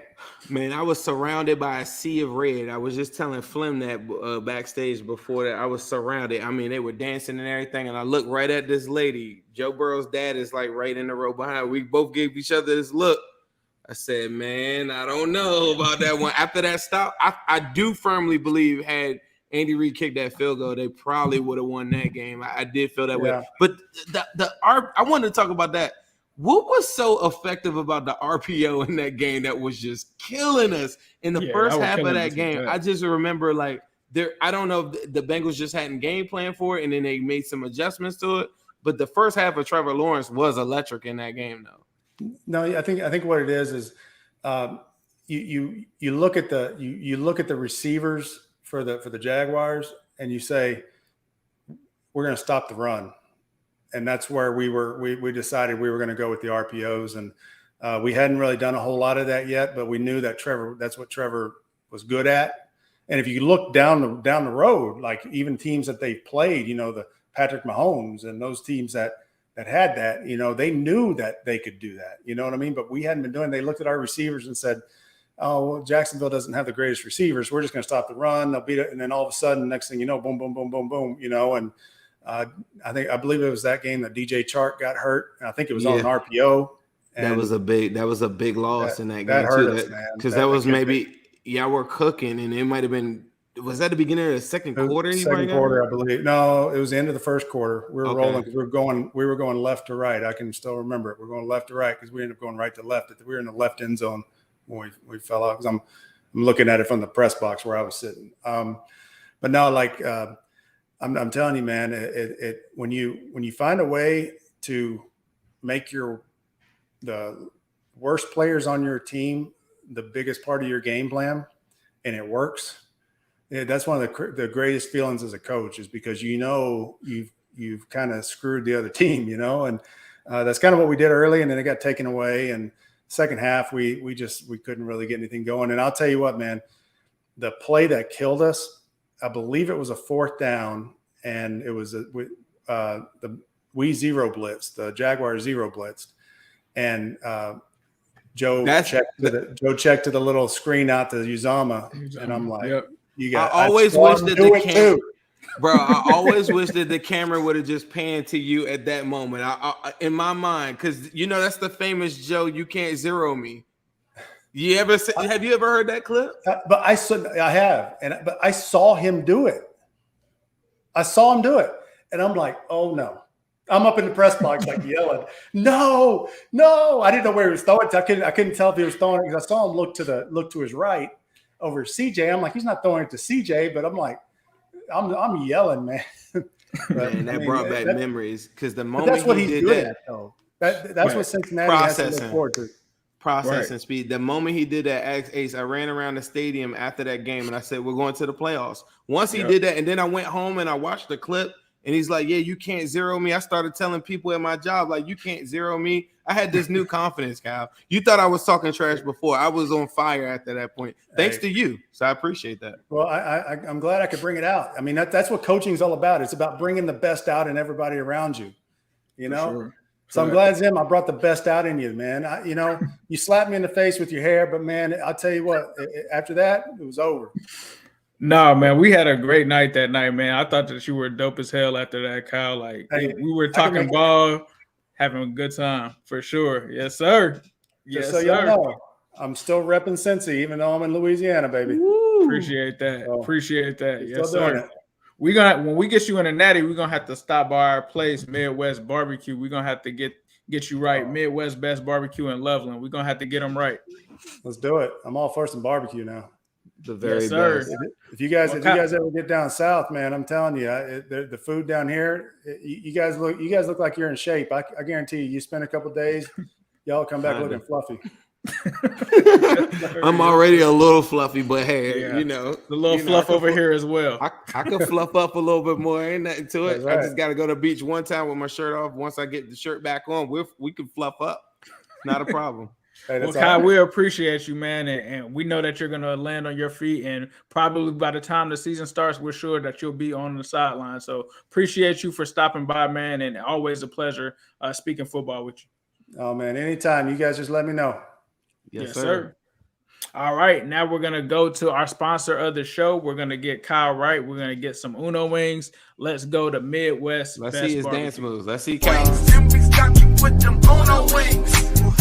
Man, I was surrounded by a sea of red. I was just telling Flem that backstage before that I was surrounded. I mean, they were dancing and everything, and I looked right at this lady. Joe Burrow's dad is like right in the row behind. We both gave each other this look. I said, man, I don't know about that one. After that stop, I do firmly believe had Andy Reid kicked that field goal, they probably would have won that game. I did feel that way. But I wanted to talk about that. What was so effective about the RPO in that game that was just killing us in the first half of that game? I just remember I don't know if the Bengals just hadn't game plan for it and then they made some adjustments to it. But the first half of Trevor Lawrence was electric in that game, though. No, I think what it is you look at the receivers for the Jaguars and you say we're going to stop the run. And that's where we decided we were going to go with the RPOs. And we hadn't really done a whole lot of that yet, but we knew that that's what Trevor was good at. And if you look down the road, like even teams that they've played, the Patrick Mahomes and those teams that had that, they knew that they could do that. You know what I mean? But we hadn't been doing. They looked at our receivers and said, "Oh, well, Jacksonville doesn't have the greatest receivers. We're just going to stop the run. They'll beat it." And then all of a sudden, next thing you know, boom, boom, boom, boom, boom. And I believe it was that game that DJ Chark got hurt. And I think it was on an RPO. And that was a big loss in that game that hurt too. Us, man. Because that was maybe we're cooking, and it might have been. Was that the beginning of the second quarter? Second quarter, I believe. No, it was the end of the first quarter. We were rolling because we were going left to right. I can still remember it. We're going left to right because we ended up going right to left. We were in the left end zone when we fell out. Because I'm looking at it from the press box where I was sitting. But no, I'm telling you, man, when you find a way to make the worst players on your team the biggest part of your game plan, and it works. That's one of the greatest feelings as a coach, is because you've kind of screwed the other team, and that's kind of what we did early, and then it got taken away. And second half, we couldn't really get anything going. And I'll tell you what, man, the play that killed us, I believe it was a 4th down, and it was we zero blitzed, the Jaguars zero blitzed, and Joe checked to the little screen out to Uzama, and I'm like, you got. I always wish that the camera, bro. I always wish that the camera would have just panned to you at that moment. I in my mind, because that's the famous Joe. You can't zero me. Have you ever heard that clip? But I have, but I saw him do it. And I'm like, oh no. I'm up in the press box like yelling, no. I didn't know where he was throwing it. I couldn't tell if he was throwing it because I saw him look to his right over CJ. I'm like, he's not throwing it to CJ, but I'm like, I'm yelling, man. Man, that brought back memories because the moment that's what he's did good that, at, though. That's what Cincinnati has to look forward to. Processing speed. The moment he did that, Ace, I ran around the stadium after that game and I said, we're going to the playoffs. Once he did that, and then I went home and I watched the clip. And he's like, yeah, you can't zero me. I started telling people at my job, like, you can't zero me. I had this new confidence, Kyle. You thought I was talking trash before. I was on fire after that point. Thanks to you. So I appreciate that. Well, I'm glad I could bring it out. I mean, that's what coaching is all about. It's about bringing the best out in everybody around you, Sure. So I'm glad, Zim, I brought the best out in you, man. You slapped me in the face with your hair, but, man, I'll tell you what, after that, it was over. No, man, we had a great night that night, man. I thought that you were dope as hell after that, Kyle. Like, we were talking ball, having a good time for sure. Yes, sir. Yes, so y'all know, I'm still repping Cincy, even though I'm in Louisiana, baby. Woo. Appreciate that. Appreciate that. Yes, sir. When we get you in a natty, we're gonna have to stop by our place, Midwest Barbecue. We're gonna have to get you right. Midwest Best Barbecue in Loveland. We're gonna have to get them right. Let's do it. I'm all for some barbecue now. The very best. If you guys ever get down south, man, I'm telling you, the food down here, you guys look like you're in shape. I guarantee you spend a couple of days, y'all come back looking fluffy. I'm already a little fluffy, but hey, the little fluff over here as well. I could fluff up a little bit more. Ain't nothing to it. Right. I just got to go to the beach one time with my shirt off. Once I get the shirt back on, we can fluff up. Not a problem. Hey, well, Kyle, we appreciate you, man, and we know that you're going to land on your feet, and probably by the time the season starts, we're sure that you'll be on the sideline. So appreciate you for stopping by, man, and always a pleasure speaking football with you. Oh, man, anytime. You guys just let me know. Yes, sir. All right, now we're going to go to our sponsor of the show. We're going to get Kyle right. We're going to get some Uno wings. Let's go to Midwest. Let's Best see his barbecue. dance moves. Let's see Kyle. With them Uno wings.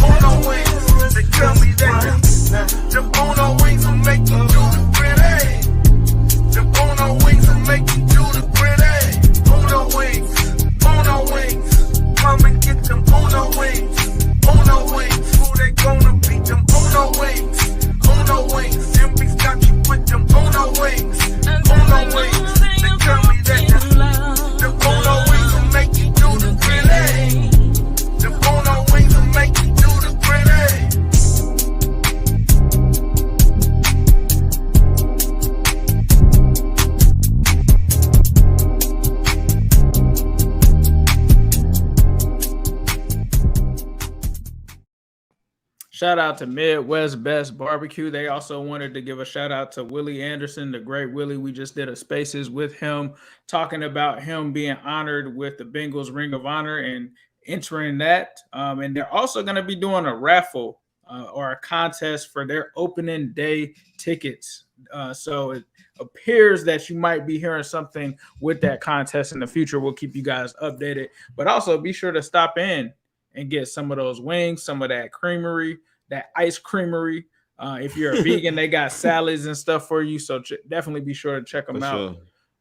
Uno wings, they tell me that them Uno wings will make you do the gritty. Them Uno wings will make you do the gritty. Uno wings, come and get them Uno wings, who they gonna beat them Uno wings, MB's got you with them Uno wings, they tell me that them Uno wings will make you do the gritty. Them Uno wings will make you do the gritty. Shout out to Midwest Best Barbecue. They also wanted to give a shout out to Willie Anderson, the great Willie. We just did a Spaces with him, talking about him being honored with the Bengals Ring of Honor and entering that. And they're also going to be doing a raffle or a contest for their opening day tickets. So it appears that you might be hearing something with that contest in the future. We'll keep you guys updated. But also be sure to stop in and get some of those wings, some of that creamery, that ice creamery. If you're a vegan, they got salads and stuff for you. So definitely be sure to check them out. Sure.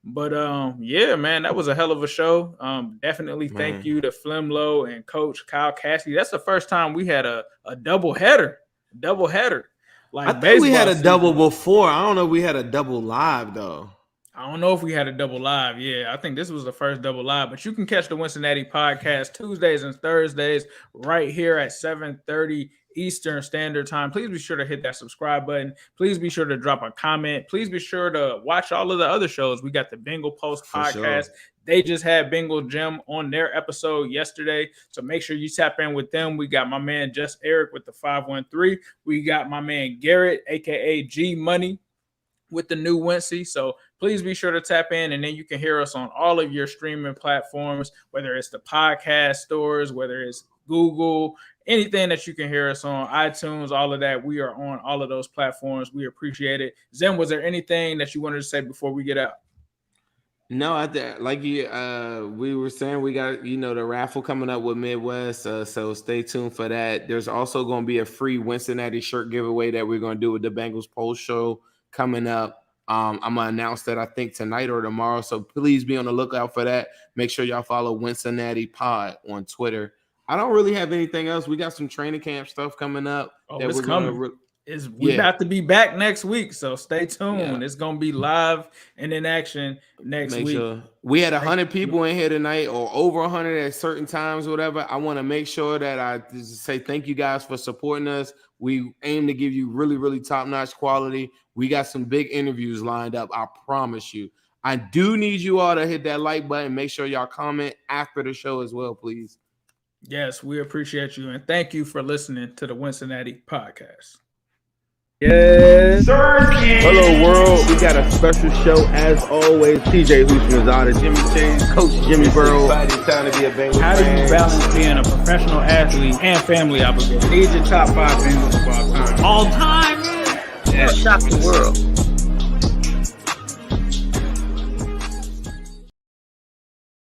But yeah, man, that was a hell of a show. Definitely thank you to FlemLo and Coach Kyle Caskey. That's the first time we had a double header. Like I think we had a double before. I don't know if we had a double live though. I don't know if we had a double live. Yeah, I think this was the first double live. But you can catch the Wincinnati Podcast Tuesdays and Thursdays right here at 7:30 Eastern Standard Time. Please be sure to hit that subscribe button. Please be sure to drop a comment. Please be sure to watch all of the other shows. We got the Bengal Post Podcast. Sure. They just had Bengal Jim on their episode yesterday. So make sure you tap in with them. We got my man Just Eric with the 513. We got my man Garrett, a.k.a. G Money, with the new Wincy. So please be sure to tap in, and then you can hear us on all of your streaming platforms, whether it's the podcast stores, whether it's Google, anything that you can hear us on, iTunes, all of that. We are on all of those platforms. We appreciate it. Zim, was there anything that you wanted to say before we get out? No, we were saying, we got, the raffle coming up with Midwest, so stay tuned for that. There's also going to be a free Wincinnati shirt giveaway that we're going to do with the Bengals post show coming up. I'm going to announce that, I think, tonight or tomorrow, so please be on the lookout for that. Make sure y'all follow Wincinnati Pod on Twitter. I don't really have anything else. We got some training camp stuff coming up. It's coming. We about to be back next week, so stay tuned. Yeah. It's gonna be live and in action next week. Sure. We had 100 people in here tonight, or over 100 at certain times, whatever. I want to make sure that I just say thank you guys for supporting us. We aim to give you really, really top-notch quality. We got some big interviews lined up, I promise you. I do need you all to hit that like button. Make sure y'all comment after the show as well, please. Yes, we appreciate you, and thank you for listening to the Wincinnati Podcast. Yes. Hello, world. We got a special show as always. TJ Houshmandzadeh, Jimmy Chase, Coach Jimmy Burrow. How do you balance being a professional athlete and family obligation? These are top 5 Bengals of all time. All time? Yeah. Shock the world.